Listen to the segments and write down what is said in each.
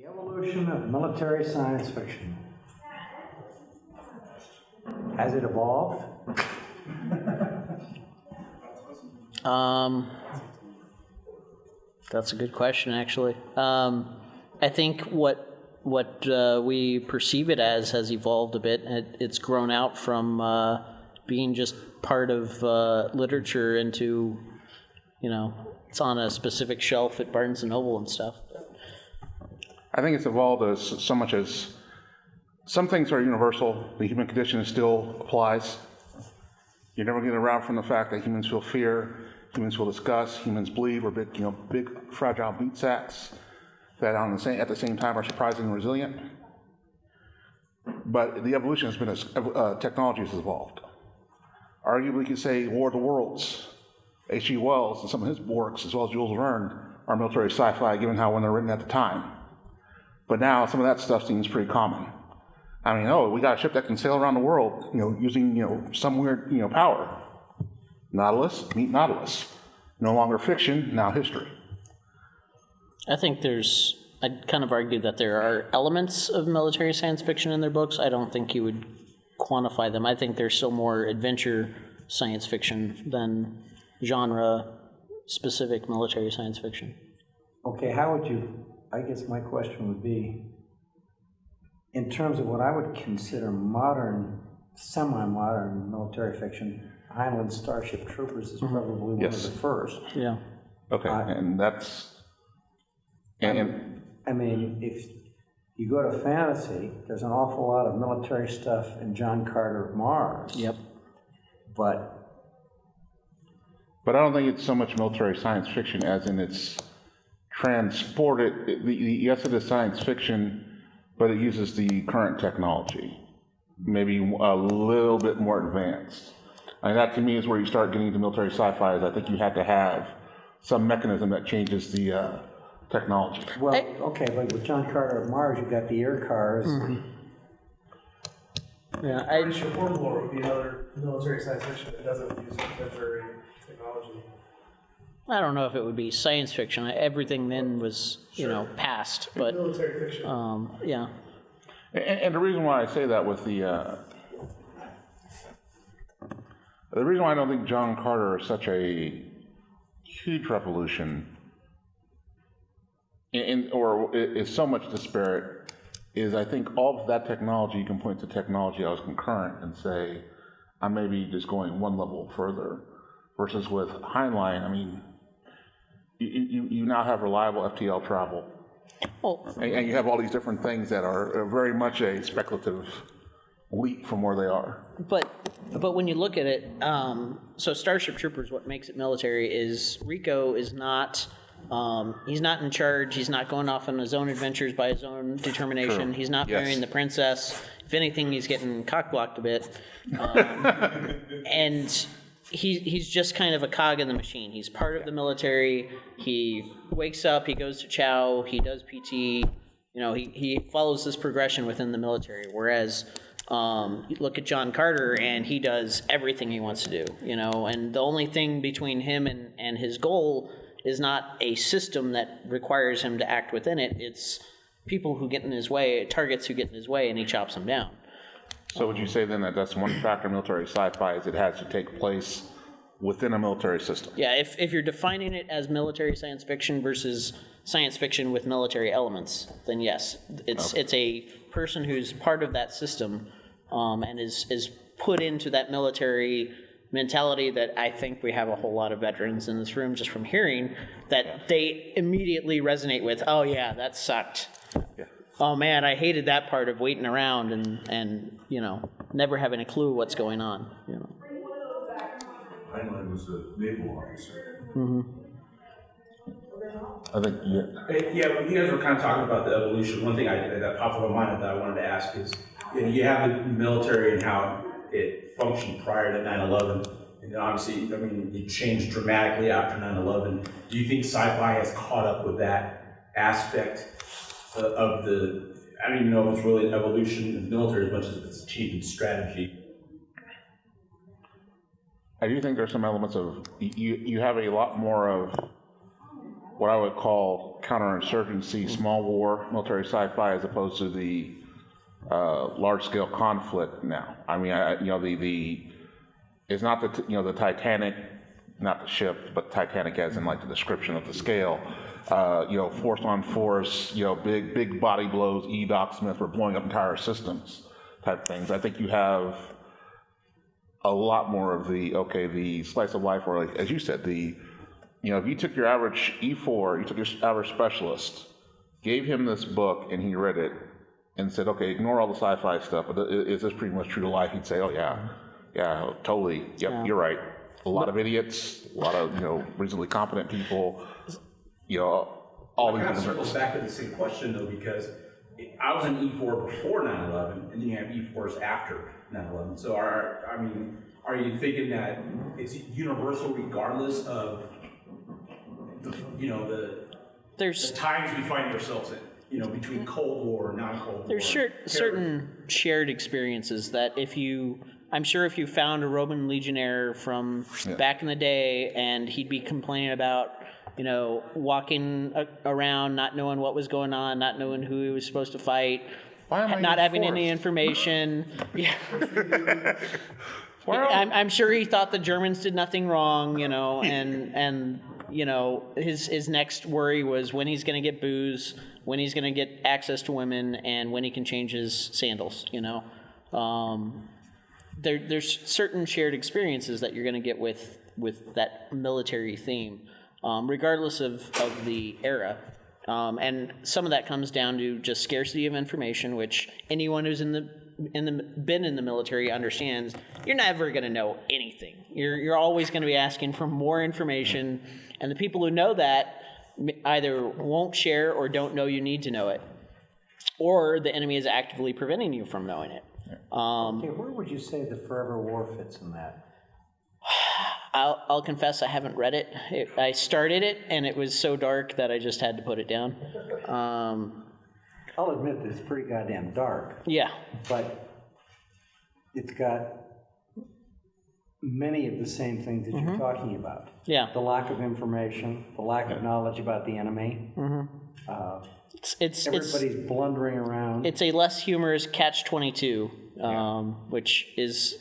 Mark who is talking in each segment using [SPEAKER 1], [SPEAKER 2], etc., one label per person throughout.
[SPEAKER 1] The evolution of military science fiction. Has it evolved?
[SPEAKER 2] That's a good question, actually. I think what we perceive it as has evolved a bit. It's grown out from being just part of literature into, it's on a specific shelf at Barnes and Noble and stuff.
[SPEAKER 3] I think it's evolved as so much as some things are universal. The human condition still applies. You're never getting around from the fact that humans feel fear, humans feel disgust, humans bleed. We're big fragile meat sacks that at the same time are surprisingly resilient. But the evolution has been as technology has evolved. Arguably, you could say War of the Worlds, H.G. Wells and some of his works, as well as Jules Verne, are military sci-fi, given when they're written at the time. But now some of that stuff seems pretty common. I mean, we got a ship that can sail around the world, using some weird, power. Nautilus, meet Nautilus. No longer fiction, now history.
[SPEAKER 2] I think I'd kind of argue that there are elements of military science fiction in their books. I don't think you would quantify them. I think they're still more adventure science fiction than genre-specific military science fiction.
[SPEAKER 1] Okay, I guess my question would be, in terms of what I would consider modern, semi-modern military fiction, Heinlein's Starship Troopers is probably one of the first.
[SPEAKER 2] Yeah.
[SPEAKER 3] Okay, and that's...
[SPEAKER 1] I mean, if you go to fantasy, there's an awful lot of military stuff in John Carter of Mars.
[SPEAKER 2] Yep.
[SPEAKER 1] But
[SPEAKER 3] I don't think it's so much military science fiction as in it's transported. Yes, it is science fiction, but it uses the current technology, maybe a little bit more advanced. And that to me is where you start getting into military sci-fi. Is I think you have to have some mechanism that changes the technology.
[SPEAKER 1] Well, okay, but with John Carter of Mars, you've got the air cars.
[SPEAKER 2] Mm-hmm. Yeah,
[SPEAKER 4] British World War would be another military science fiction that doesn't use contemporary technology.
[SPEAKER 2] I don't know if it would be science fiction. Everything then was, past, but
[SPEAKER 4] Military fiction.
[SPEAKER 2] yeah.
[SPEAKER 3] And the reason why I say that with the reason why I don't think John Carter is such a huge revolution or is so much disparate is I think all of that technology, you can point to technology that was concurrent and say, I'm maybe just going one level further, versus with Heinlein, I mean, you now have reliable FTL travel. And you have all these different things that are very much a speculative leap from where they are.
[SPEAKER 2] But when you look at it, so Starship Troopers, what makes it military is Rico is not, he's not in charge, he's not going off on his own adventures by his own determination, True. He's not marrying the princess. If anything, he's getting cock-blocked a bit. And he's just kind of a cog in the machine. He's part of the military. He wakes up, he goes to chow, he does PT. He follows this progression within the military. Whereas you look at John Carter, and he does everything he wants to do. And the only thing between him and his goal is not a system that requires him to act within it. It's people who get in his way, targets who get in his way, and he chops them down.
[SPEAKER 3] So would you say then that that's one factor in military sci-fi is it has to take place within a military system?
[SPEAKER 2] Yeah, if you're defining it as military science fiction versus science fiction with military elements, then yes, it's a person who's part of that system and is put into that military mentality that I think we have a whole lot of veterans in this room just from hearing that they immediately resonate with. Oh yeah, that sucked. Yeah. Oh man, I hated that part of waiting around and never having a clue what's going on.
[SPEAKER 5] Heinlein was a naval officer.
[SPEAKER 2] Mm-hmm.
[SPEAKER 3] I think,
[SPEAKER 6] Yeah, when you guys were kind of talking about the evolution, one thing that popped in my mind that I wanted to ask is, you have the military and how it functioned prior to 9/11, and then obviously, it changed dramatically after 9/11. Do you think sci-fi has caught up with that aspect of the, I don't even know if it's really an evolution in the military as much as it's a change in strategy?
[SPEAKER 3] I do think there's some elements of, you have a lot more of what I would call counterinsurgency, small war, military sci-fi, as opposed to the large-scale conflict now. I mean, it's not the Titanic, not the ship, but Titanic as in like the description of the scale. Force on force, big body blows, Doc Smith for blowing up entire systems type things. I think you have a lot more of the slice of life, or like, as you said, if you took your average E4, you took your average specialist, gave him this book and he read it and said, okay, ignore all the sci-fi stuff, but is this pretty much true to life? He'd say, oh yeah, totally, yep, you're right. A lot of idiots, a lot of, reasonably competent people, all these
[SPEAKER 6] It kind of
[SPEAKER 3] different.
[SPEAKER 6] circles back to the same question though, because I was an E4 before 9/11, and then you have E4s after 9/11. So are you thinking that it's universal regardless of the times we find ourselves in, between Cold War and non-Cold War?
[SPEAKER 2] There's certain shared experiences that I'm sure if you found a Roman legionnaire from back in the day and he'd be complaining about, walking around, not knowing what was going on, not knowing who he was supposed to fight, not having any information. Yeah. I'm sure he thought the Germans did nothing wrong, and his next worry was when he's going to get booze, when he's going to get access to women, and when he can change his sandals, There's certain shared experiences that you're going to get with that military theme, regardless of the era. And some of that comes down to just scarcity of information, which anyone who's been in the military understands. You're never going to know anything. You're always going to be asking for more information, and the people who know that either won't share or don't know you need to know it, or the enemy is actively preventing you from knowing it.
[SPEAKER 1] Okay, where would you say the Forever War fits in that?
[SPEAKER 2] I'll confess I haven't read it. I started it, and it was so dark that I just had to put it down.
[SPEAKER 1] I'll admit that it's pretty goddamn dark,
[SPEAKER 2] Yeah.
[SPEAKER 1] but it's got many of the same things that you're talking about.
[SPEAKER 2] Yeah.
[SPEAKER 1] The lack of information, the lack of knowledge about the enemy. Everybody's blundering around.
[SPEAKER 2] It's a less humorous Catch-22, which is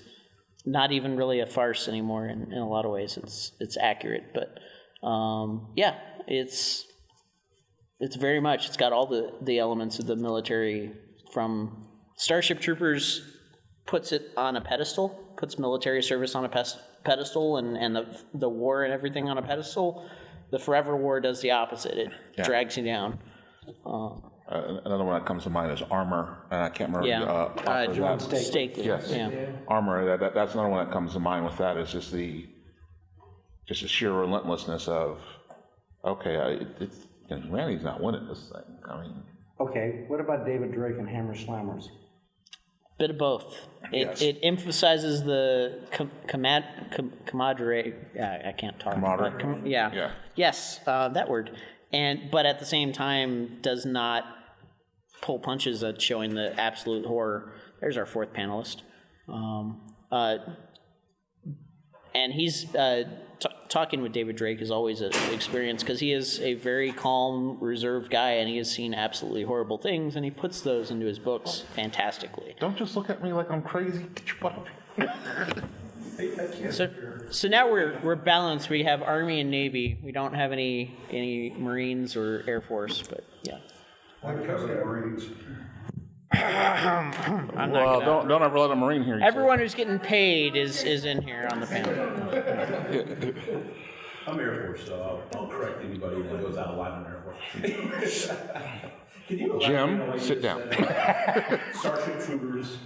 [SPEAKER 2] not even really a farce anymore in a lot of ways. It's accurate, but it's very much, it's got all the elements of the military. From Starship Troopers puts it on a pedestal, puts military service on a pedestal, and the war and everything on a pedestal. The Forever War does the opposite. It drags you down.
[SPEAKER 3] Another one that comes to mind is Armor, and I can't remember.
[SPEAKER 2] John Stakely.
[SPEAKER 3] Yes, Armor. That's another one that comes to mind with that. Is just the sheer relentlessness of humanity's not winning this thing. I mean,
[SPEAKER 1] Okay, what about David Drake and Hammer Slammers?
[SPEAKER 2] Bit of both. It emphasizes the camaraderie. I can't talk.
[SPEAKER 3] Camaraderie?
[SPEAKER 2] Yeah. Yes, that word. But at the same time, does not pull punches at showing the absolute horror. There's our fourth panelist. And he's talking with David Drake is always an experience, because he is a very calm, reserved guy, and he has seen absolutely horrible things, and he puts those into his books fantastically.
[SPEAKER 3] don't just look at me like I'm crazy. Get your butt up here.
[SPEAKER 2] So now we're balanced. We have Army and Navy. We don't have any Marines or Air Force, but yeah.
[SPEAKER 5] When it comes to Marines,
[SPEAKER 3] Well, don't ever let a Marine hear you.
[SPEAKER 2] Everyone who's getting paid is in here on the panel.
[SPEAKER 6] I'm Air Force, so I'll correct anybody that goes out of line on Air Force. Can you elaborate on what
[SPEAKER 3] Jim,
[SPEAKER 6] you
[SPEAKER 3] sit
[SPEAKER 6] just
[SPEAKER 3] down.
[SPEAKER 6] said? Starship Troopers,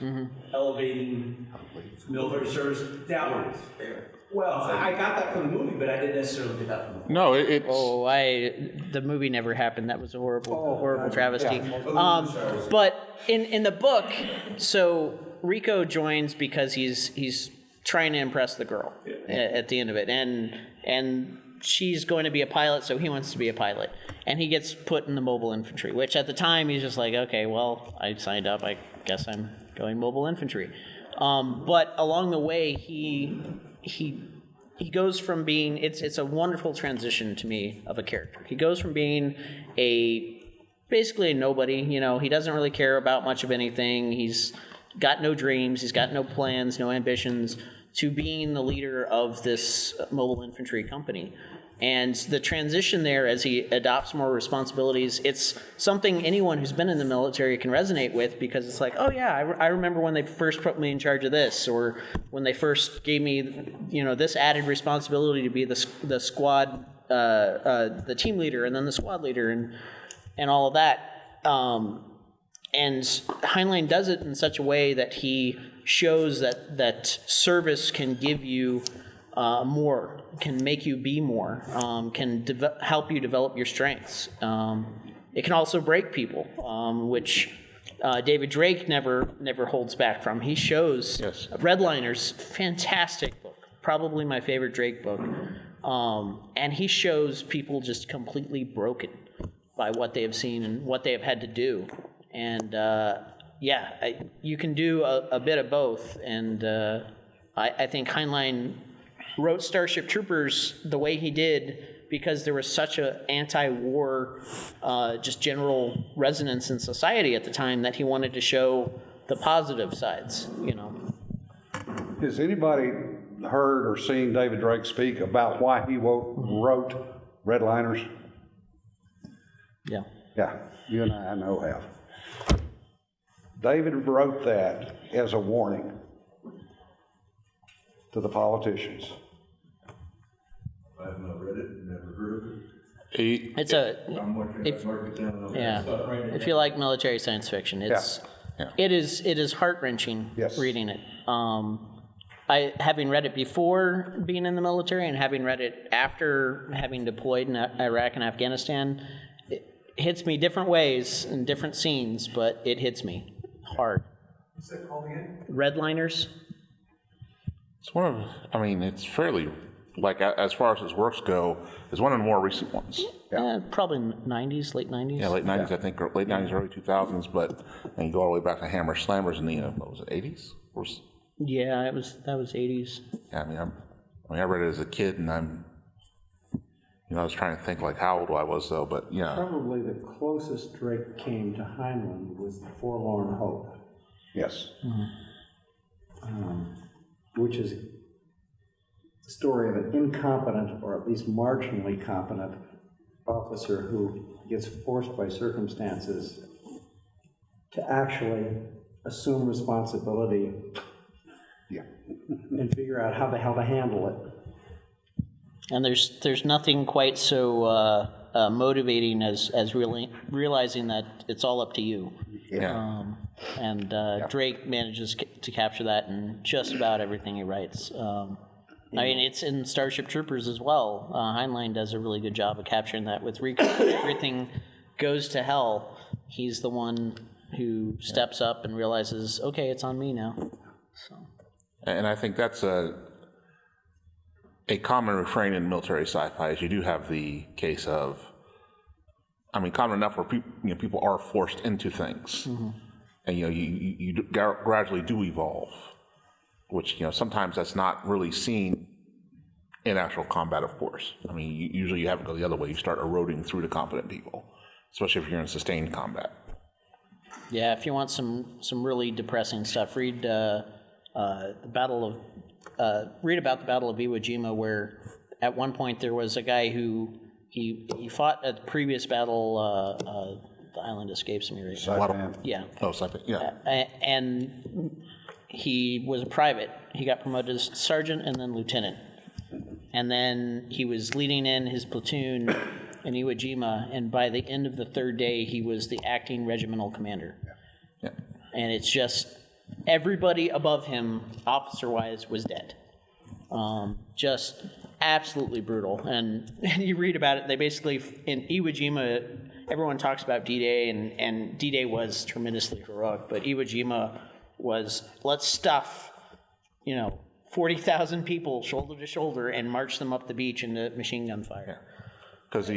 [SPEAKER 6] elevating military service downwards. Well, I got that from the movie, but I didn't necessarily get that from the book.
[SPEAKER 3] No, it's
[SPEAKER 2] The movie never happened. That was a horrible travesty. But in the book, so Rico joins because he's trying to impress the girl at the end of it, and she's going to be a pilot, so he wants to be a pilot, and he gets put in the mobile infantry, which at the time he's just like, okay, well, I signed up, I guess I'm going mobile infantry. But along the way, he he goes from being, it's a wonderful transition to me of a character. He goes from being basically a nobody, you know, he doesn't really care about much of anything. He's got no dreams, he's got no plans, no ambitions, to being the leader of this mobile infantry company. And the transition there as he adopts more responsibilities, it's something anyone who's been in the military can resonate with, because it's like, oh yeah, I remember when they first put me in charge of this, or when they first gave me, you know, this added responsibility to be the squad, the team leader, and then the squad leader, and all of that. And Heinlein does it in such a way that he shows that service can give you more, can make you be more, can help you develop your strengths. It can also break people, which David Drake never holds back from. He shows Redliners, fantastic book, probably my favorite Drake book, and he shows people just completely broken by what they have seen and what they have had to do. And you can do a bit of both, and I think Heinlein wrote Starship Troopers the way he did because there was such an anti-war, just general resonance in society at the time, that he wanted to show the positive sides, you know.
[SPEAKER 5] Has anybody heard or seen David Drake speak about why he wrote Redliners?
[SPEAKER 2] Yeah.
[SPEAKER 5] Yeah, you and I know have. David wrote that as a warning to the politicians.
[SPEAKER 7] I have not read it, never heard of it.
[SPEAKER 2] It's a,
[SPEAKER 7] I'm looking at mark it down.
[SPEAKER 2] yeah, if you like military science fiction, it is heart-wrenching reading it. Having read it before being in the military and having read it after having deployed in Iraq and Afghanistan, it hits me different ways in different scenes, but it hits me hard.
[SPEAKER 4] What's that called again?
[SPEAKER 2] Redliners.
[SPEAKER 3] It's one of, I mean, it's fairly, like, as far as his works go, it's one of the more recent ones.
[SPEAKER 2] Probably 90s, late 90s.
[SPEAKER 3] Yeah, late 90s, I think, or late 90s, early 2000s, but then you go all the way back to Hammer Slammers in the, what was it, 80s?
[SPEAKER 2] Yeah, that was 80s.
[SPEAKER 3] Yeah, I read it as a kid, and I was trying to think, like, how old I was, though, but, yeah.
[SPEAKER 1] Probably the closest Drake came to Heinlein was The Forlorn Hope.
[SPEAKER 5] Yes.
[SPEAKER 1] Which is the story of an incompetent, or at least marginally competent, officer who gets forced by circumstances to actually assume responsibility and figure out how the hell to handle it.
[SPEAKER 2] And there's nothing quite so motivating as really realizing that it's all up to you.
[SPEAKER 3] Yeah.
[SPEAKER 2] Drake manages to capture that in just about everything he writes. I mean, it's in Starship Troopers as well. Heinlein does a really good job of capturing that. With everything goes to hell, he's the one who steps up and realizes, okay, it's on me now. So. And
[SPEAKER 3] I think that's a common refrain in military sci-fi is you do have the case of, I mean, common enough where people are forced into things, and you gradually do evolve, which sometimes that's not really seen in actual combat, of course. I mean, usually you have to go the other way. You start eroding through the competent people, especially if you're in sustained combat.
[SPEAKER 2] Yeah, if you want some really depressing stuff, read about the Battle of Iwo Jima, where at one point there was a guy who he fought at the previous battle. The island escapes me right now. Yeah.
[SPEAKER 3] Oh, Saipan. Yeah.
[SPEAKER 2] And he was a private. He got promoted as sergeant and then lieutenant. And then he was leading in his platoon in Iwo Jima, and by the end of the third day, he was the acting regimental commander.
[SPEAKER 3] Yeah.
[SPEAKER 2] And it's just everybody above him, officer-wise, was dead. Just absolutely brutal. And you read about it, they basically, in Iwo Jima, everyone talks about D-Day, and D-Day was tremendously heroic, but Iwo Jima was, let's stuff, 40,000 people shoulder to shoulder and march them up the beach into machine gun fire.
[SPEAKER 3] Because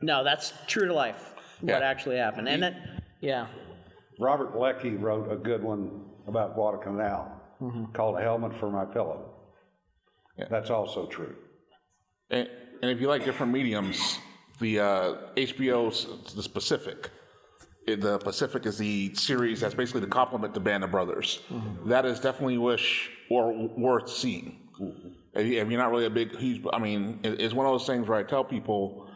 [SPEAKER 2] No, that's true to life, what actually happened. And that,
[SPEAKER 5] Robert Leckie wrote a good one about Guadalcanal called A Helmet for My Pillow. That's also true.
[SPEAKER 3] And if you like different mediums, the HBO's The Pacific. The Pacific is the series that's basically the complement to Band of Brothers. That is definitely worth seeing. If you're not really a big, huge, I mean, it's one of those things where I tell people,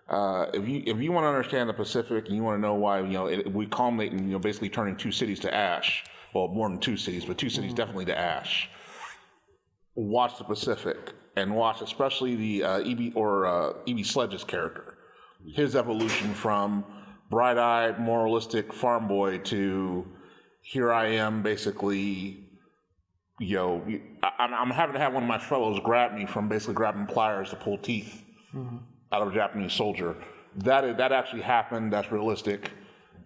[SPEAKER 3] if you want to understand the Pacific and you want to know why, we culminate in, basically turning 2 cities to ash. Well, more than 2 cities, but 2 cities definitely to ash. Watch the Pacific and watch especially the E.B. Sledge's character, his evolution from bright-eyed, moralistic farm boy to here I am, basically. I'm having to have one of my fellows grab me from basically grabbing pliers to pull teeth out of a Japanese soldier. That actually happened. That's realistic,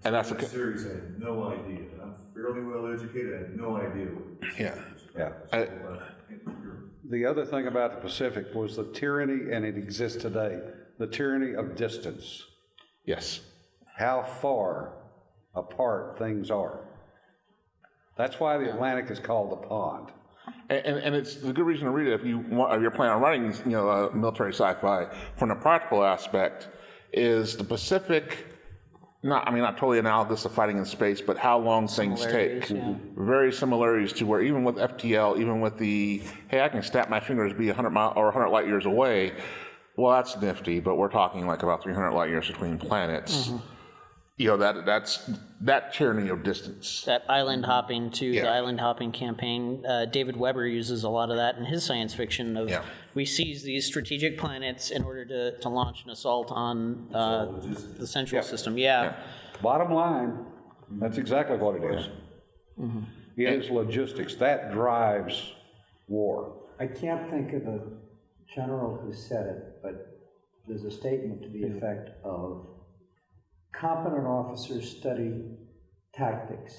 [SPEAKER 3] and that's
[SPEAKER 7] That series I had no idea. I'm fairly well educated. I had no idea what.
[SPEAKER 5] Yeah. The other thing about the Pacific was the tyranny, and it exists today, the tyranny of distance.
[SPEAKER 3] Yes.
[SPEAKER 5] How far apart things are. That's why the Atlantic is called the pond.
[SPEAKER 3] And it's a good reason to read it if you're planning on writing, military sci-fi. From the practical aspect, is the Pacific not totally analogous to fighting in space, but how long things take.
[SPEAKER 2] Yeah.
[SPEAKER 3] Very similarities to where even with FTL, even with the hey, I can snap my fingers, be 100 mile or 100 light years away. Well, that's nifty, but we're talking like about 300 light years between planets. That's that tyranny of distance.
[SPEAKER 2] That island hopping the island hopping campaign. David Weber uses a lot of that in his science fiction of we seize these strategic planets in order to launch an assault on the central system.
[SPEAKER 5] Bottom line, that's exactly what it is. It is logistics. That drives war.
[SPEAKER 1] I can't think of a general who said it, but there's a statement to the effect of competent officers study tactics,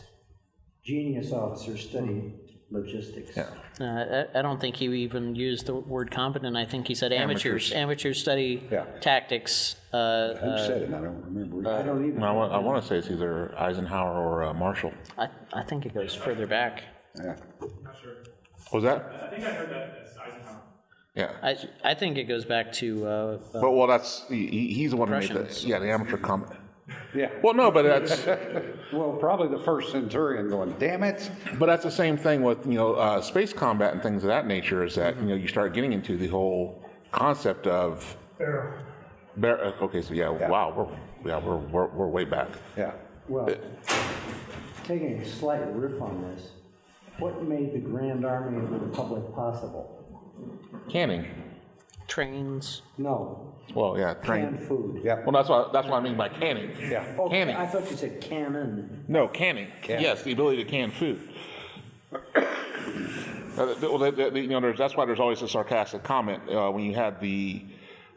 [SPEAKER 1] genius officers study logistics.
[SPEAKER 2] I don't think he even used the word competent. I think he said amateurs. Amateurs study tactics.
[SPEAKER 5] Who said it? I don't remember.
[SPEAKER 1] I don't even.
[SPEAKER 3] I want to say it's either Eisenhower or Marshall.
[SPEAKER 2] I think it goes further back.
[SPEAKER 5] Yeah.
[SPEAKER 4] Not sure.
[SPEAKER 3] Was that?
[SPEAKER 4] I think I heard that as Eisenhower.
[SPEAKER 3] Yeah.
[SPEAKER 2] I think it goes back to.
[SPEAKER 3] But that's he's the one who made
[SPEAKER 2] Russians.
[SPEAKER 3] the amateur comment.
[SPEAKER 5] Yeah.
[SPEAKER 3] Well, no, but that's
[SPEAKER 5] Well, probably the first centurion going, damn it.
[SPEAKER 3] but that's the same thing with space combat and things of that nature. Is that you start getting into the whole concept of okay, so wow, we're way back.
[SPEAKER 5] Yeah.
[SPEAKER 1] Well, taking a slight riff on this, what made the Grand Army of the Republic possible?
[SPEAKER 3] Canning.
[SPEAKER 2] Trains.
[SPEAKER 1] No,
[SPEAKER 3] Well, yeah, train.
[SPEAKER 1] canned food.
[SPEAKER 5] Yeah.
[SPEAKER 3] Well, that's what I mean by canning.
[SPEAKER 5] Yeah.
[SPEAKER 1] Oh,
[SPEAKER 3] Canning.
[SPEAKER 1] I thought you said cannon.
[SPEAKER 3] No, canning. Yes, the ability to can food. That's why there's always a sarcastic comment when you had the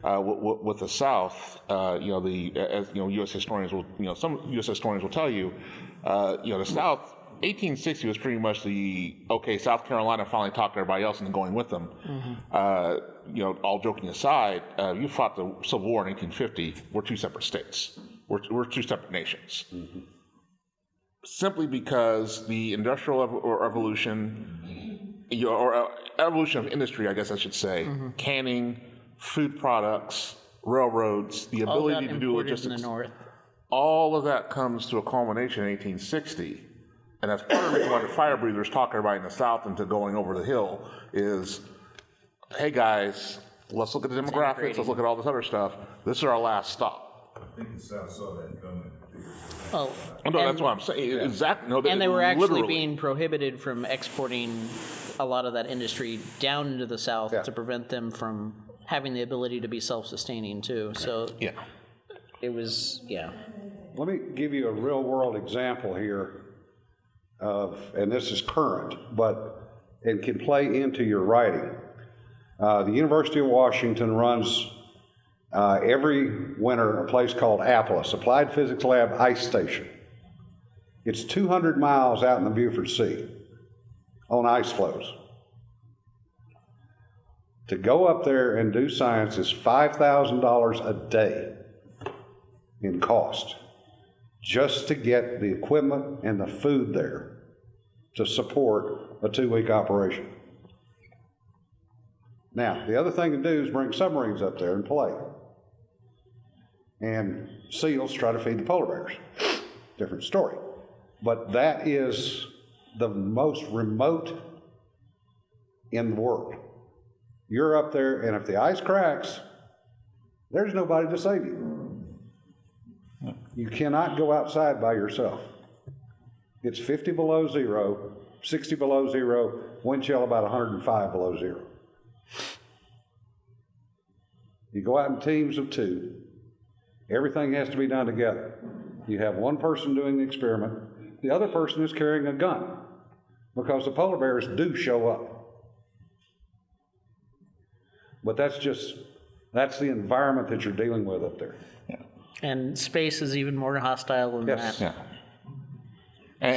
[SPEAKER 3] with the South. U.S. historians will, some U.S. historians will tell you, the South. 1860 was pretty much South Carolina finally talked to everybody else and going with them. All joking aside, you fought the Civil War in 1850. We're 2 separate states. We're 2 separate nations. Simply because the industrial revolution, or evolution of industry, I guess I should say, canning, food products, railroads, the ability to do logistics.
[SPEAKER 2] In the north.
[SPEAKER 3] All of that comes to a culmination in 1860. And that's part of the reason why the fire breathers talk everybody in the South into going over the hill is, hey guys, let's look at the demographics, let's look at all this other stuff. This is our last stop.
[SPEAKER 7] I think the South saw that coming.
[SPEAKER 2] Oh,
[SPEAKER 3] No, that's what I'm saying. Exactly. No,
[SPEAKER 2] and they were actually
[SPEAKER 3] literally
[SPEAKER 2] being prohibited from exporting a lot of that industry down into the South to prevent them from having the ability to be self-sustaining too. So it was,
[SPEAKER 5] Let me give you a real world example here and this is current, but it can play into your writing. The University of Washington runs every winter a place called APLIS, Applied Physics Lab Ice Station. It's 200 miles out in the Beaufort Sea on ice floes. To go up there and do science is $5,000 a day in cost, just to get the equipment and the food there to support a 2-week operation. Now, the other thing to do is bring submarines up there and play. And SEALs try to feed the polar bears. Different story. But that is the most remote in the world. You're up there, and if the ice cracks, there's nobody to save you. You cannot go outside by yourself. It's 50 below zero, 60 below zero, wind chill about 105 below zero. You go out in teams of 2. Everything has to be done together. You have one person doing the experiment. The other person is carrying a gun because the polar bears do show up. But that's the environment that you're dealing with up there.
[SPEAKER 3] Yeah.
[SPEAKER 2] And space is even more hostile than
[SPEAKER 5] Yes.
[SPEAKER 2] that.
[SPEAKER 3] Yeah.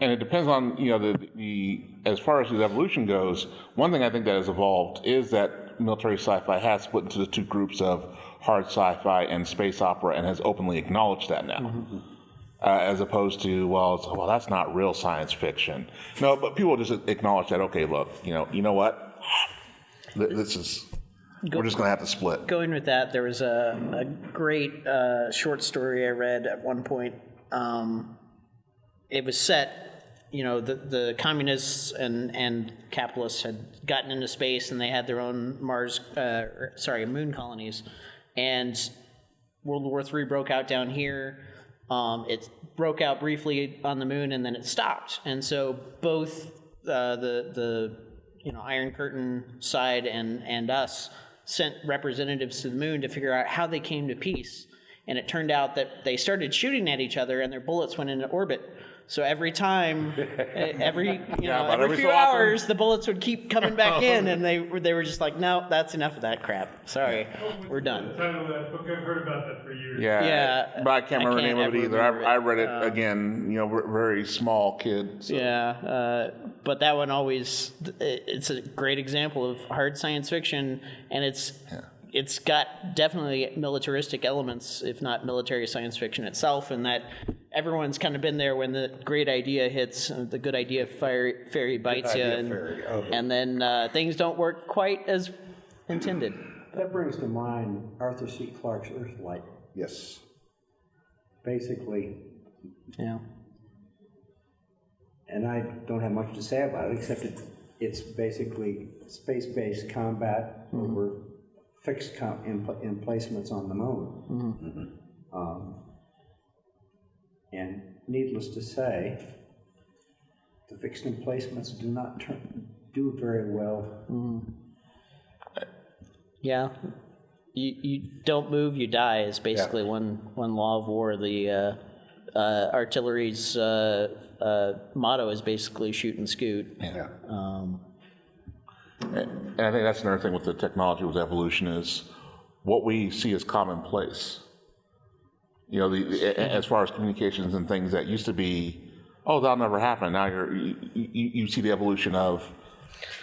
[SPEAKER 3] And it depends on, the as far as the evolution goes, one thing I think that has evolved is that military sci-fi has split into the 2 groups of hard sci-fi and space opera, and has openly acknowledged that now. Mm-hmm. As opposed to, well, that's not real science fiction. No, but people just acknowledge that, okay, look, you know what? This is, we're just going to have to split.
[SPEAKER 2] Going with that, there was a great short story I read at one point. It was set, the communists and capitalists had gotten into space, and they had their own moon colonies. And World War III broke out down here. It broke out briefly on the moon, and then it stopped. And so both the Iron Curtain side and us sent representatives to the moon to figure out how they came to peace. And it turned out that they started shooting at each other, and their bullets went into orbit. So every time, every few hours, the bullets would keep coming back in, and they were just like, no, that's enough of that crap. Sorry, we're done.
[SPEAKER 4] The title of that book, I've heard about that for years.
[SPEAKER 3] Yeah, but I can't remember the name of it either. I read it
[SPEAKER 2] Um,
[SPEAKER 3] again, very small kid. So.
[SPEAKER 2] Yeah, but that one always, it's a great example of hard science fiction, and it's got definitely militaristic elements, if not military science fiction itself, and that everyone's kind of been there when the great idea hits, the good idea fairy bites you, and then things don't work quite as intended.
[SPEAKER 1] That brings to mind Arthur C. Clarke's Earthlight.
[SPEAKER 5] Yes.
[SPEAKER 1] Basically,
[SPEAKER 2] Yeah.
[SPEAKER 1] and I don't have much to say about it, except it's basically space-based combat over fixed emplacements on the moon. And needless to say, the fixed emplacements do not do very well.
[SPEAKER 2] Yeah. You don't move, you die is basically one law of war. The artillery's motto is basically shoot and scoot.
[SPEAKER 3] Yeah. And I think that's another thing with the technology with evolution is what we see as commonplace. As far as communications and things that used to be, oh, that'll never happen. Now you see the evolution of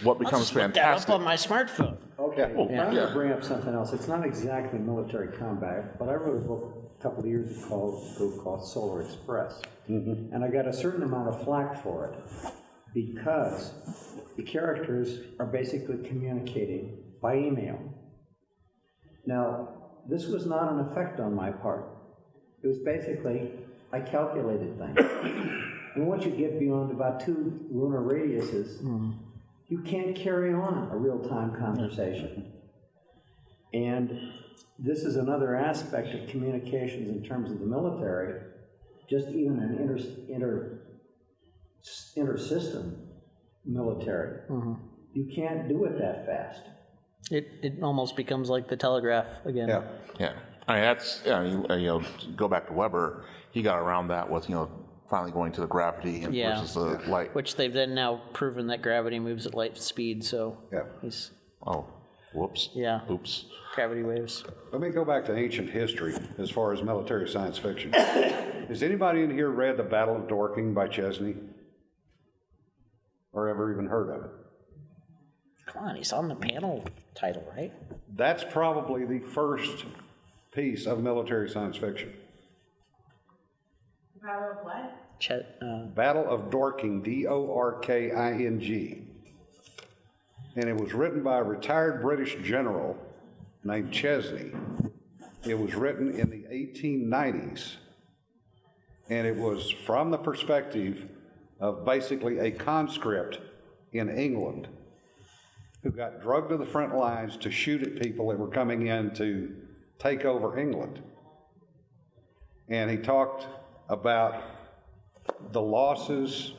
[SPEAKER 3] what becomes fantastic.
[SPEAKER 2] I'll just look that up on my smartphone.
[SPEAKER 1] Okay, and I'm going to bring up something else. It's not exactly military combat, but I wrote a book a couple of years ago called Solar Express. And I got a certain amount of flack for it because the characters are basically communicating by email. Now, this was not an effect on my part. It was basically, I calculated things. And once you get beyond about 2 lunar radiuses, you can't carry on a real-time conversation. And this is another aspect of communications in terms of the military, just even an inter-system military. You can't do it that fast.
[SPEAKER 2] It almost becomes like the telegraph again.
[SPEAKER 3] Yeah. I mean, that's, go back to Weber, he got around that with, finally going to the gravity versus the light.
[SPEAKER 2] Which they've then now proven that gravity moves at light speed, so he's...
[SPEAKER 3] Oh, whoops.
[SPEAKER 2] Yeah.
[SPEAKER 3] Oops.
[SPEAKER 2] Gravity waves.
[SPEAKER 5] Let me go back to ancient history as far as military science fiction. Has anybody in here read The Battle of Dorking by Chesney? Or ever even heard of it?
[SPEAKER 2] Come on, he's on the panel title, right?
[SPEAKER 5] That's probably the first piece of military science fiction.
[SPEAKER 8] Battle of what?
[SPEAKER 5] Battle of Dorking, D-O-R-K-I-N-G. and it was written by a retired British general named Chesney. It was written in the 1890s, and it was from the perspective of basically a conscript in England who got drugged to the front lines to shoot at people that were coming in to take over England. And he talked about the losses,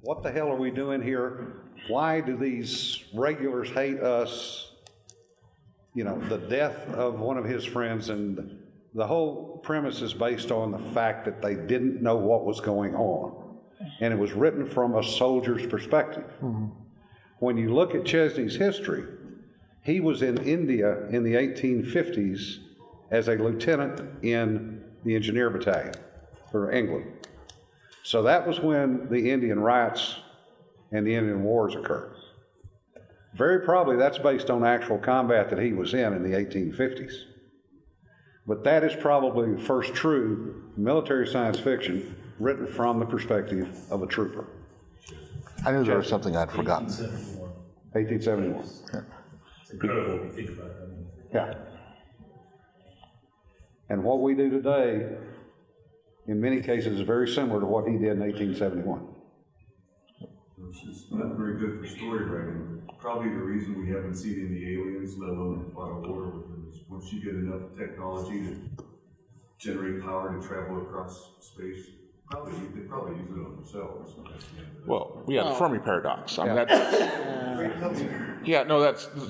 [SPEAKER 5] what the hell are we doing here? Why do these regulars hate us? You know, the death of one of his friends, and the whole premise is based on the fact that they didn't know what was going on. And it was written from a soldier's perspective. Mm-hmm. When you look at Chesney's history, he was in India in the 1850s as a lieutenant in the engineer battalion for England. So that was when the Indian riots and the Indian wars occurred. Very probably that's based on actual combat that he was in the 1850s. But that is probably the first true military science fiction written from the perspective of a trooper.
[SPEAKER 3] I knew there was something I'd forgotten.
[SPEAKER 5] 1871.
[SPEAKER 3] Yeah.
[SPEAKER 6] It's incredible if you think about it.
[SPEAKER 5] Yeah. And what we do today, in many cases, is very similar to what he did in 1871.
[SPEAKER 7] Which is not very good for story writing. Probably the reason we haven't seen any aliens, let alone fought a war with them, is once you get enough technology to generate power to travel across space, they probably use it on themselves.
[SPEAKER 3] Well, we have the Fermi Paradox. I mean,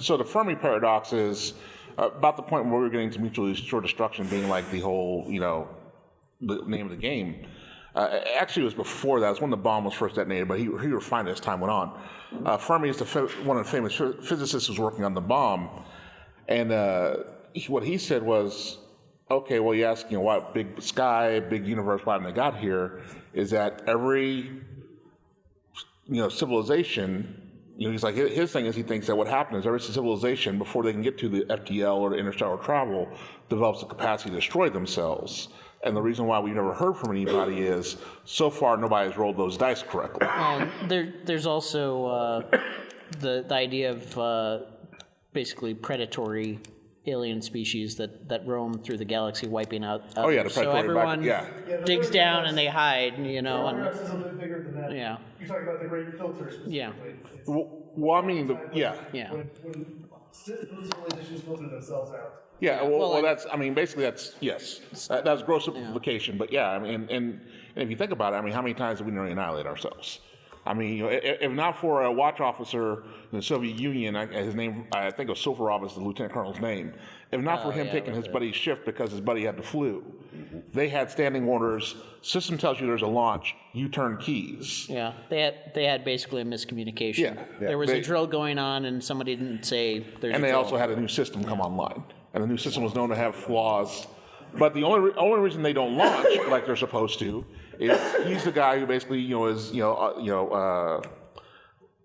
[SPEAKER 3] so the Fermi Paradox is about the point where we're getting to mutually assured destruction being like the whole, the name of the game. Actually, it was before that. It was when the bomb was first detonated, but he refined it as time went on. Fermi is one of the famous physicists who was working on the bomb, and what he said was, okay, well, you ask, why big sky, big universe, why haven't they got here? Is that every, civilization, he's like, his thing is he thinks that what happens is every civilization, before they can get to the FTL or the interstellar travel, develops the capacity to destroy themselves. And the reason why we never heard from anybody is, so far, nobody has rolled those dice correctly.
[SPEAKER 2] There's also the idea of basically predatory alien species that roam through the galaxy, wiping out others.
[SPEAKER 3] Oh, yeah, the predatory.
[SPEAKER 2] So everyone digs down and they hide,
[SPEAKER 4] Paradox is a bit bigger than that.
[SPEAKER 2] Yeah.
[SPEAKER 4] You're talking about the great filter specifically.
[SPEAKER 2] Yeah.
[SPEAKER 3] Well, I mean,
[SPEAKER 2] Yeah.
[SPEAKER 4] When civilizations filter themselves out.
[SPEAKER 3] Yeah, well, that's, basically that's, yes, that's gross simplification, but yeah, and if you think about it, how many times have we nearly annihilate ourselves? If not for a watch officer in the Soviet Union, his name, I think it was Soferov is the lieutenant colonel's name, if not for him taking his buddy's shift because his buddy had the flu, they had standing orders, system tells you there's a launch, you turn keys.
[SPEAKER 2] Yeah, they had basically a miscommunication.
[SPEAKER 3] Yeah.
[SPEAKER 2] There was a drill going on and somebody didn't say there's
[SPEAKER 3] And
[SPEAKER 2] a
[SPEAKER 3] they
[SPEAKER 2] drill.
[SPEAKER 3] also had a new system come online, and the new system was known to have flaws. But the only reason they don't launch like they're supposed to is he's the guy who basically is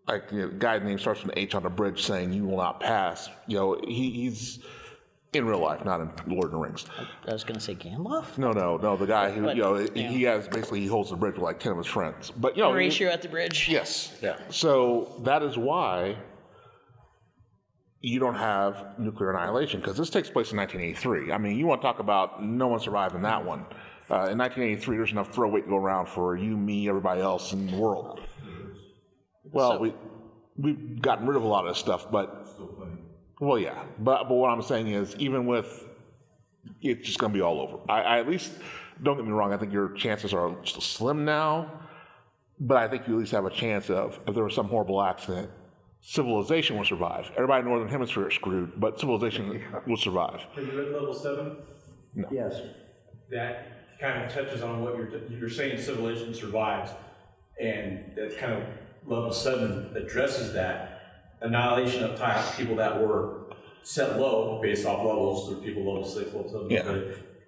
[SPEAKER 3] like the guy's name starts with an H on the bridge saying you will not pass. He's in real life, not in Lord of the Rings.
[SPEAKER 2] I was going to say Gandalf?
[SPEAKER 3] No, the guy who
[SPEAKER 2] But,
[SPEAKER 3] he has basically he holds the bridge with like 10 of his friends. But
[SPEAKER 2] Horatio at the bridge?
[SPEAKER 3] Yes. Yeah. So that is why you don't have nuclear annihilation, because this takes place in 1983. You want to talk about no one survived in that one. In 1983, there's enough throw weight to go around for you, me, everybody else in the world. Well, we've gotten rid of a lot of this stuff, but well, yeah. But what I'm saying is, even with it's just going to be all over. I at least, don't get me wrong, I think your chances are slim now, but I think you at least have a chance of, if there was some horrible accident, civilization will survive. Everybody in the Northern Hemisphere is screwed, but civilization will survive.
[SPEAKER 6] Have you read Level 7?
[SPEAKER 3] No.
[SPEAKER 1] Yes.
[SPEAKER 6] That kind of touches on what you're saying, civilization survives, and that's kind of Level 7 addresses that. Annihilation of people that were set low based off levels, so people level 6, level 7,
[SPEAKER 3] Yeah.
[SPEAKER 6] but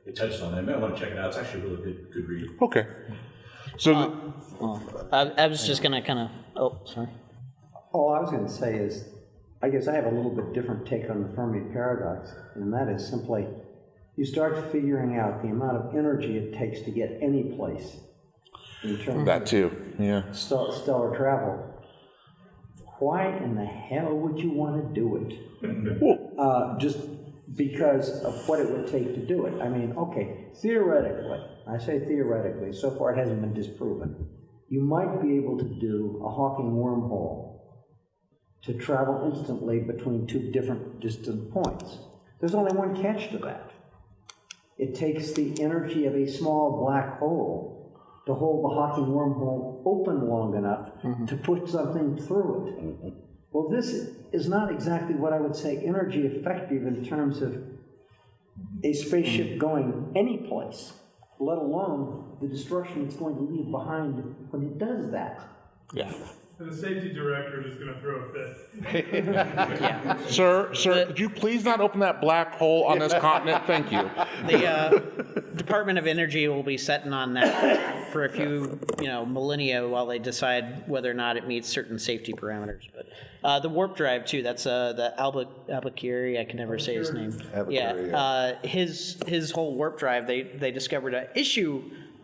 [SPEAKER 6] it touches on that. You might want to check it out. It's actually a really good read.
[SPEAKER 3] Okay. So
[SPEAKER 2] I was just going to kind of, sorry.
[SPEAKER 1] All I was going to say is, I guess I have a little bit different take on the Fermi Paradox, and that is simply, you start figuring out the amount of energy it takes to get any place in terms
[SPEAKER 3] that
[SPEAKER 1] of
[SPEAKER 3] too, yeah.
[SPEAKER 1] stellar travel. why in the hell would you want to do it? Just because of what it would take to do it. I mean, okay, theoretically, I say theoretically, so far it hasn't been disproven, you might be able to do a Hawking wormhole to travel instantly between two different distant points. There's only one catch to that. It takes the energy of a small black hole to hold the Hawking wormhole open long enough to put something through it. Well, this is not exactly what I would say energy effective in terms of a spaceship going any place, let alone the destruction it's going to leave behind when it does that.
[SPEAKER 2] Yeah.
[SPEAKER 4] And the safety director is going to throw a fit.
[SPEAKER 3] Sir, could you please not open that black hole on this continent? Thank you.
[SPEAKER 2] The Department of Energy will be sitting on that for a few, millennia while they decide whether or not it meets certain safety parameters. But the warp drive too. That's the Albuquerque. I can never say his name. His whole warp drive. They discovered a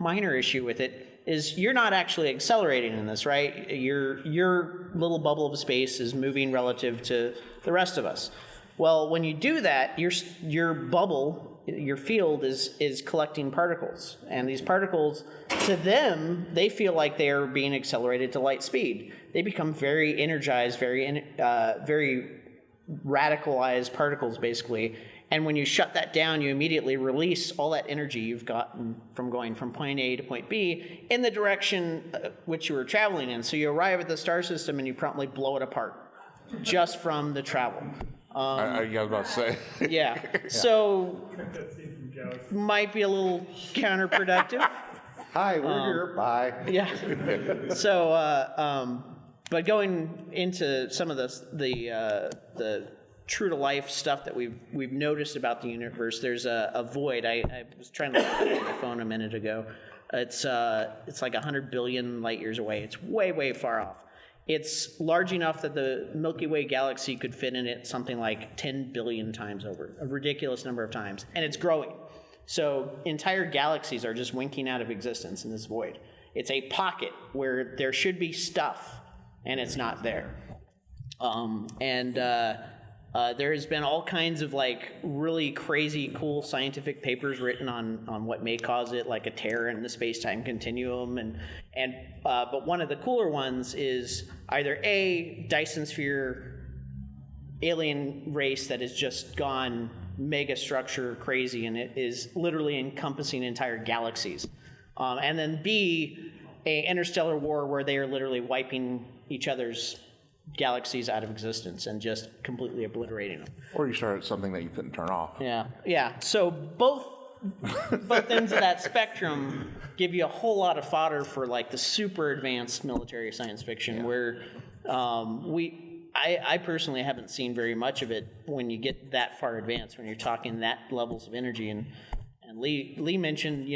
[SPEAKER 2] minor issue with it. Is you're not actually accelerating in this, right? Your little bubble of space is moving relative to the rest of us. Well, when you do that, your bubble, your field is collecting particles, and these particles, to them, they feel like they are being accelerated to light speed. They become very energized, very radicalized particles, basically. And when you shut that down, you immediately release all that energy you've gotten from going from point A to point B in the direction which you were traveling in. So you arrive at the star system and you promptly blow it apart just from the travel.
[SPEAKER 3] I was about to say.
[SPEAKER 2] Yeah. So might be a little counterproductive.
[SPEAKER 5] Hi, we're here. Bye.
[SPEAKER 2] Yeah. So, but going into some of the true to life stuff that we've noticed about the universe, there's a void. I was trying to look at my phone a minute ago. It's like 100 billion light years away. It's way far off. It's large enough that the Milky Way galaxy could fit in it something like 10 billion times over, a ridiculous number of times, and it's growing. So entire galaxies are just winking out of existence in this void. It's a pocket where there should be stuff, and it's not there. There has been all kinds of really crazy, cool scientific papers written on what may cause it, like a tear in the space-time continuum, but one of the cooler ones is either a Dyson sphere alien race that has just gone mega structure crazy, and it is literally encompassing entire galaxies, and then B, a interstellar war where they are literally wiping each other's galaxies out of existence and just completely obliterating them.
[SPEAKER 3] Or you started something that you couldn't turn off.
[SPEAKER 2] Yeah. So both ends of that spectrum give you a whole lot of fodder for the super advanced military science fiction, where I personally haven't seen very much of it when you get that far advanced, when you're talking that levels of energy. And Lee mentioned,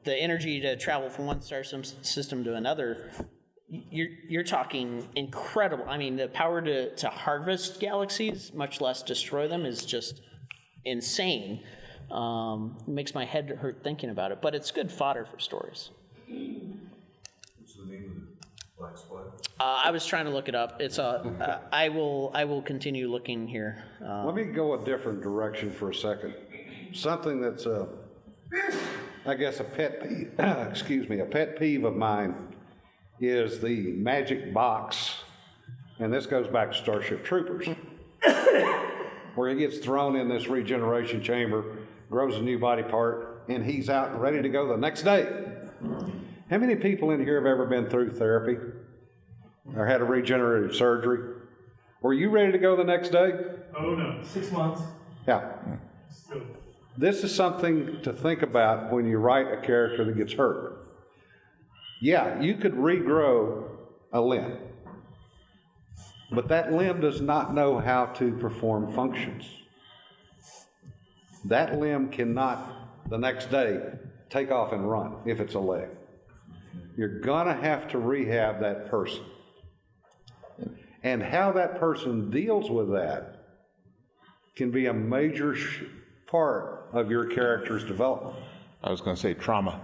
[SPEAKER 2] the energy to travel from one star system to another. You're talking incredible. I mean, the power to harvest galaxies, much less destroy them, is just insane. It makes my head hurt thinking about it, but it's good fodder for stories.
[SPEAKER 7] What's the name of the black spot?
[SPEAKER 2] I was trying to look it up. It's I will continue looking here.
[SPEAKER 5] Let me go a different direction for a second. Something that's I guess a pet peeve. A pet peeve of mine is the magic box, and this goes back to Starship Troopers, where he gets thrown in this regeneration chamber, grows a new body part, and he's out and ready to go the next day. How many people in here have ever been through therapy or had a regenerative surgery? Were you ready to go the next day?
[SPEAKER 4] Oh no, 6 months.
[SPEAKER 5] Yeah.
[SPEAKER 4] Still.
[SPEAKER 5] This is something to think about when you write a character that gets hurt. Yeah, you could regrow a limb, but that limb does not know how to perform functions. That limb cannot, the next day, take off and run if it's a leg. You're gonna have to rehab that person. And how that person deals with that can be a major part of your character's development.
[SPEAKER 3] I was going to say trauma.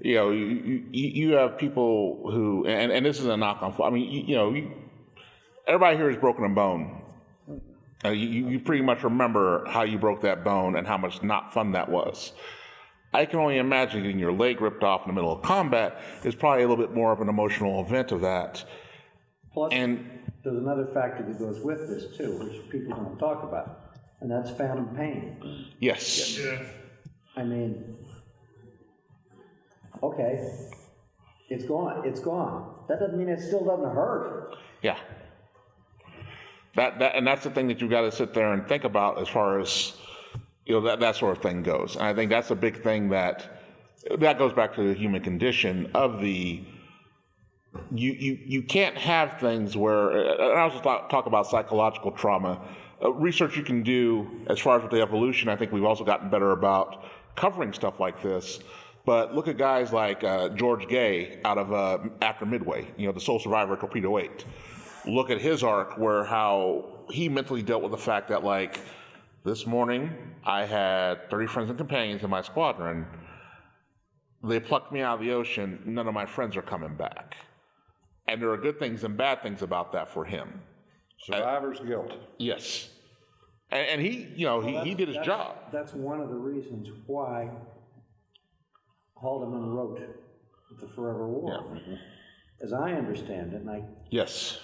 [SPEAKER 3] you have people who, and this is a knock on, I mean, everybody here has broken a bone. You pretty much remember how you broke that bone and how much not fun that was. I can only imagine getting your leg ripped off in the middle of combat is probably a little bit more of an emotional event of that.
[SPEAKER 1] Plus,
[SPEAKER 3] And
[SPEAKER 1] there's another factor that goes with this too, which people don't talk about, and that's phantom pain.
[SPEAKER 3] yes,
[SPEAKER 1] I mean, okay, it's gone. That doesn't mean it still doesn't hurt.
[SPEAKER 3] yeah. And that's the thing that you got to sit there and think about as far as that sort of thing goes. And I think that's a big thing that goes back to the human condition of the you can't have things where, and I also talk about psychological trauma. Research you can do as far as with the evolution, I think we've also gotten better about covering stuff like this. But look at guys like George Gay out of after Midway, the sole survivor of Torpedo 8. Look at his arc, where how he mentally dealt with the fact that, like, this morning I had 30 friends and companions in my squadron. They plucked me out of the ocean. None of my friends are coming back. And there are good things and bad things about that for him.
[SPEAKER 5] Survivor's guilt.
[SPEAKER 3] Yes. And he, he did his job.
[SPEAKER 1] That's one of the reasons why Haldeman wrote The Forever War.
[SPEAKER 3] Yeah.
[SPEAKER 1] As I understand it, and
[SPEAKER 3] Yes.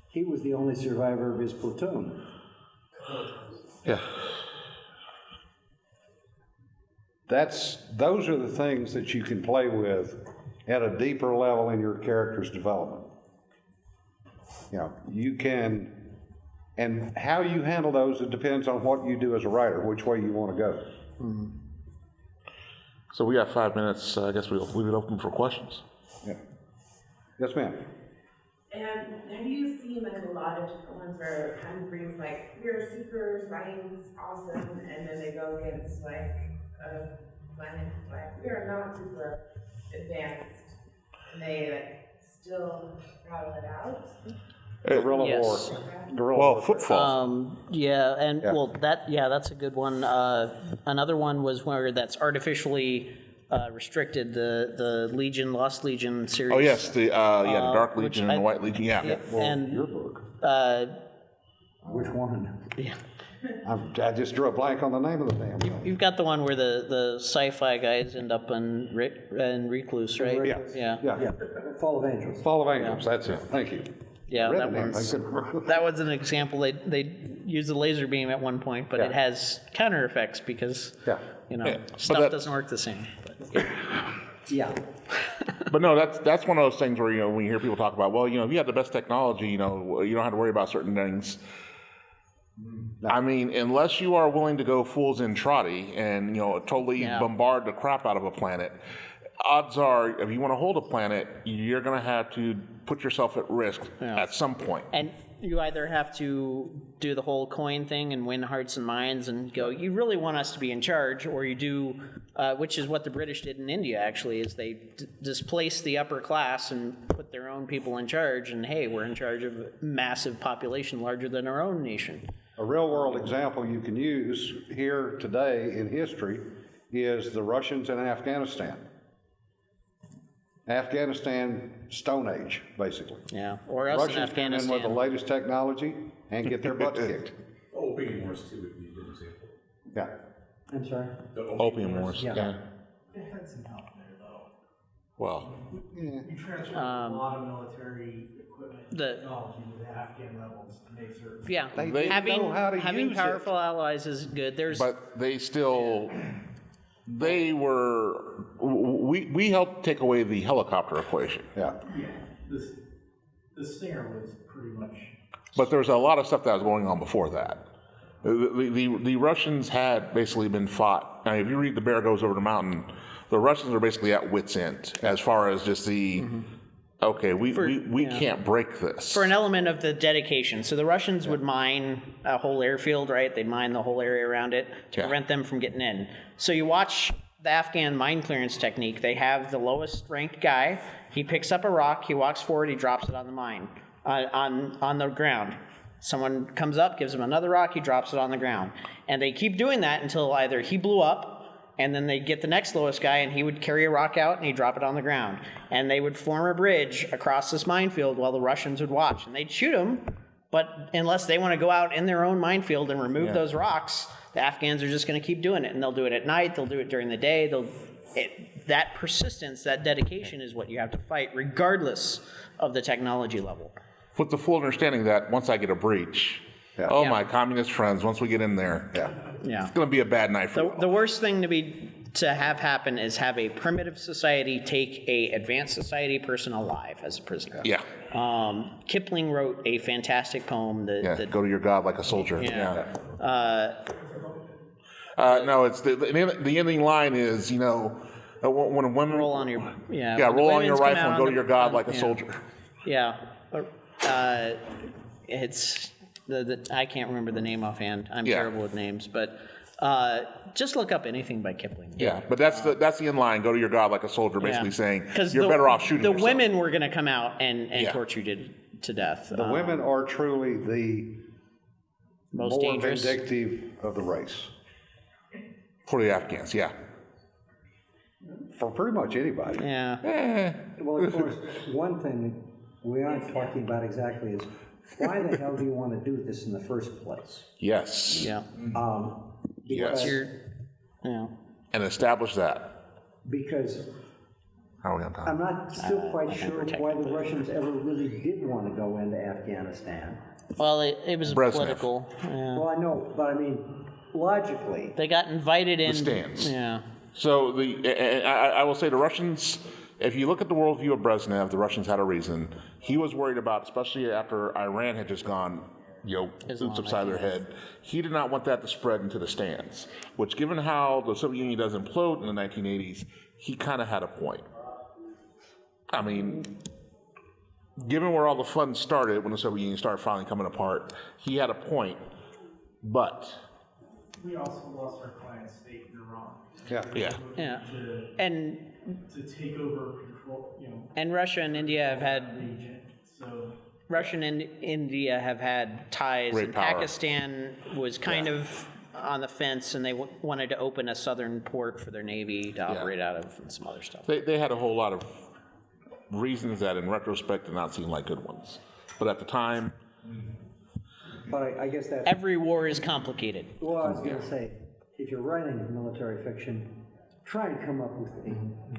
[SPEAKER 1] he was the only survivor of his platoon.
[SPEAKER 3] Yeah.
[SPEAKER 5] Those are the things that you can play with at a deeper level in your character's development. You can, and how you handle those, it depends on what you do as a writer, which way you want to go.
[SPEAKER 3] Mm-hmm. So we got 5 minutes. I guess we'll leave it open for questions.
[SPEAKER 5] Yeah. Yes, ma'am.
[SPEAKER 8] And have you seen like a lot of different ones where Heinlein brings like, we're super science awesome, and then they go against like a planet like, we are not super advanced, and they like still battle it out?
[SPEAKER 5] Guerrilla
[SPEAKER 2] Yes.
[SPEAKER 5] war. Guerrilla
[SPEAKER 3] Well,
[SPEAKER 5] warfare.
[SPEAKER 3] footfall.
[SPEAKER 2] That's a good one. Another one was where that's artificially restricted, the Legion, Lost Legion series.
[SPEAKER 3] Oh yes, the Dark
[SPEAKER 2] which
[SPEAKER 3] Legion and the White Legion. Yeah.
[SPEAKER 2] And
[SPEAKER 5] Your book.
[SPEAKER 1] Which one?
[SPEAKER 2] yeah.
[SPEAKER 5] I just drew a blank on the name of the damn thing.
[SPEAKER 2] You've got the one where the sci-fi guys end up in Recluse, right?
[SPEAKER 5] Yeah.
[SPEAKER 2] Yeah.
[SPEAKER 1] Fall of Angels.
[SPEAKER 5] Fall of Angels, that's it. Thank you.
[SPEAKER 2] Yeah,
[SPEAKER 5] Read
[SPEAKER 2] that
[SPEAKER 5] the name, I
[SPEAKER 2] one's,
[SPEAKER 5] couldn't remember.
[SPEAKER 2] that was an example. They used a laser beam at one point, but it
[SPEAKER 5] Yeah.
[SPEAKER 2] has counter effects because,
[SPEAKER 5] Yeah.
[SPEAKER 3] But
[SPEAKER 2] stuff
[SPEAKER 3] that-
[SPEAKER 2] doesn't work the same. But,
[SPEAKER 1] Yeah.
[SPEAKER 3] But no, that's one of those things where when you hear people talk about, well, if you have the best technology, you don't have to worry about certain things. I mean, unless you are willing to go fools in trotty and totally bombard the crap out of a planet, odds are, if you want to hold a planet, you're going to have to put yourself at risk at some point.
[SPEAKER 2] and you either have to do the whole coin thing and win hearts and minds and go, you really want us to be in charge, or you do, which is what the British did in India, actually, is they displaced the upper class and put their own people in charge, and hey, we're in charge of a massive population larger than our own nation.
[SPEAKER 5] A real-world example you can use here today in history is the Russians in Afghanistan. Afghanistan, Stone Age, basically.
[SPEAKER 2] Yeah, or us in
[SPEAKER 5] Russians come in with the
[SPEAKER 2] Afghanistan.
[SPEAKER 5] latest technology and get their butts kicked.
[SPEAKER 6] Opium wars too would be a good example.
[SPEAKER 5] Yeah.
[SPEAKER 1] I'm sorry?
[SPEAKER 6] The
[SPEAKER 3] Opium Wars.
[SPEAKER 1] Yeah.
[SPEAKER 3] Yeah.
[SPEAKER 4] It had some help there, though.
[SPEAKER 3] Well,
[SPEAKER 4] You transferred a lot of military equipment and
[SPEAKER 2] the-
[SPEAKER 4] technology to the Afghan rebels to make certain.
[SPEAKER 2] Yeah,
[SPEAKER 5] They didn't know how to
[SPEAKER 2] having
[SPEAKER 5] use
[SPEAKER 2] powerful allies is good.
[SPEAKER 3] but we helped take away the helicopter equation.
[SPEAKER 5] Yeah.
[SPEAKER 4] Yeah, the Stinger was pretty much.
[SPEAKER 3] But there was a lot of stuff that was going on before that. The Russians had basically been fought. Now, if you read The Bear Goes Over the Mountain, the Russians are basically at wit's end as far as just the, okay, we can't break this.
[SPEAKER 2] for an element of the dedication. So the Russians would mine a whole airfield, right? They'd mine the whole area around it to prevent them from getting in. So you watch the Afghan mine clearance technique. They have the lowest ranked guy. He picks up a rock, he walks forward, he drops it on the mine, on the ground. Someone comes up, gives him another rock, he drops it on the ground. And they keep doing that until either he blew up and then they'd get the next lowest guy, and he would carry a rock out, and he'd drop it on the ground. And they would form a bridge across this minefield while the Russians would watch. And they'd shoot him, but unless they want to go out in their own minefield and remove those rocks, the Afghans are just going to keep doing it. And they'll do it at night, they'll do it during the day. That persistence, that dedication is what you have to fight, regardless of the technology level.
[SPEAKER 3] With the full understanding that once I get a breach, my communist friends, once we get in there, it's going to be a bad night for you.
[SPEAKER 2] The worst thing to have happen is have a primitive society take a advanced society person alive as a prisoner.
[SPEAKER 3] Yeah.
[SPEAKER 2] Kipling wrote a fantastic poem.
[SPEAKER 3] Go to your God like a soldier.
[SPEAKER 2] Yeah.
[SPEAKER 3] No, it's the ending line is, when a woman
[SPEAKER 2] Roll on your
[SPEAKER 3] roll on your rifle and go to your God like a soldier.
[SPEAKER 2] Yeah. It's I can't remember the name offhand. I'm terrible with names, but just look up anything by Kipling.
[SPEAKER 3] Yeah, but that's the end line. Go to your God like a soldier, basically saying you're better off shooting yourself.
[SPEAKER 2] The women were going to come out and torture you to death.
[SPEAKER 5] The women are truly the
[SPEAKER 2] most
[SPEAKER 5] more
[SPEAKER 2] dangerous,
[SPEAKER 5] vindictive of the race.
[SPEAKER 3] For the Afghans,
[SPEAKER 5] For pretty much anybody.
[SPEAKER 2] Yeah.
[SPEAKER 1] Well, of course, one thing we aren't talking about exactly is why the hell do you want to do this in the first place?
[SPEAKER 3] Yes.
[SPEAKER 2] Yeah.
[SPEAKER 3] Yes. And establish that.
[SPEAKER 1] Because
[SPEAKER 3] How are we on time?
[SPEAKER 1] I'm not still quite sure why the Russians ever really did want to go into Afghanistan.
[SPEAKER 2] Well, it was
[SPEAKER 3] Brezhnev.
[SPEAKER 2] political. Yeah.
[SPEAKER 1] Well, I know, but I mean, logically.
[SPEAKER 2] They got invited in.
[SPEAKER 3] The stands.
[SPEAKER 2] Yeah.
[SPEAKER 3] So I will say the Russians, if you look at the worldview of Brezhnev, the Russians had a reason. He was worried about, especially after Iran had just gone, oops upside their head. He did not want that to spread into the stands, which given how the Soviet Union does implode in the 1980s, he kind of had a point. I mean, given where all the fun started when the Soviet Union started finally coming apart, he had a point, but...
[SPEAKER 4] We also lost our client state in Iran.
[SPEAKER 2] Yeah.
[SPEAKER 4] To take over control,
[SPEAKER 2] And Russia and India have had...
[SPEAKER 4] region, so...
[SPEAKER 2] Russia and India have had ties.
[SPEAKER 3] Great
[SPEAKER 2] and
[SPEAKER 3] power.
[SPEAKER 2] Pakistan was kind of on the fence, and they wanted to open a southern port for their navy to operate out of, and some other stuff.
[SPEAKER 3] They had a whole lot of reasons that in retrospect did not seem like good ones. But at the time...
[SPEAKER 1] But I guess that...
[SPEAKER 2] Every war is complicated.
[SPEAKER 1] Well, I was going to say, if you're writing military fiction, try and come up with a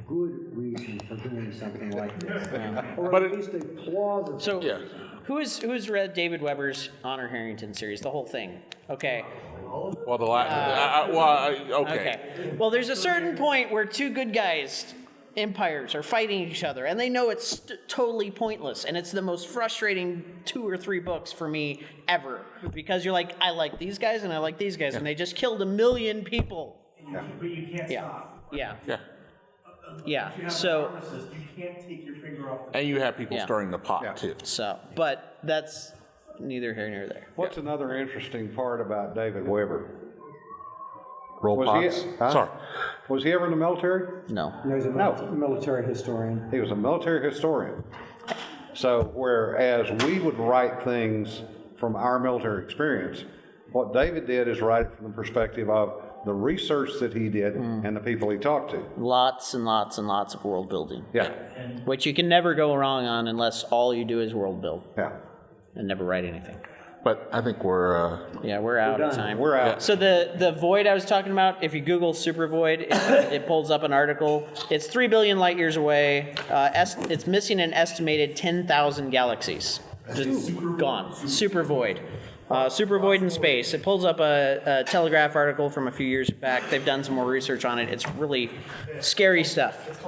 [SPEAKER 1] good reason for doing something like this. Or at least a plausible reason.
[SPEAKER 2] Who's read David Weber's Honor Harrington series, the whole thing? Okay.
[SPEAKER 3] Well, the last... okay.
[SPEAKER 2] Well, there's a certain point where two good guys, empires, are fighting each other, and they know it's totally pointless, and it's the most frustrating 2 or 3 books for me ever, because you're like, I like these guys and I like these guys, and they just killed 1 million people.
[SPEAKER 4] But you can't stop.
[SPEAKER 2] So,
[SPEAKER 4] you can't take your finger off the...
[SPEAKER 3] And you have people stirring the pot, too.
[SPEAKER 2] But that's neither here nor there.
[SPEAKER 5] What's another interesting part about David Weber?
[SPEAKER 3] Roll pots. Sorry.
[SPEAKER 5] Was he ever in the military?
[SPEAKER 2] No.
[SPEAKER 1] He's a military historian.
[SPEAKER 5] He was a military historian. So whereas we would write things from our military experience, what David did is write it from the perspective of the research that he did and the people he talked to.
[SPEAKER 2] Lots and lots and lots of world building.
[SPEAKER 5] Yeah.
[SPEAKER 2] Which you can never go wrong on unless all you do is world build.
[SPEAKER 5] Yeah.
[SPEAKER 2] And never write anything.
[SPEAKER 3] But I think we're
[SPEAKER 2] out of time.
[SPEAKER 5] We're out.
[SPEAKER 2] So the void I was talking about, if you Google super void, it pulls up an article. It's 3 billion light years away. It's missing an estimated 10,000 galaxies. Just gone. Super void. Super void in space. It pulls up a Telegraph article from a few years back. They've done some more research on it. It's really scary stuff.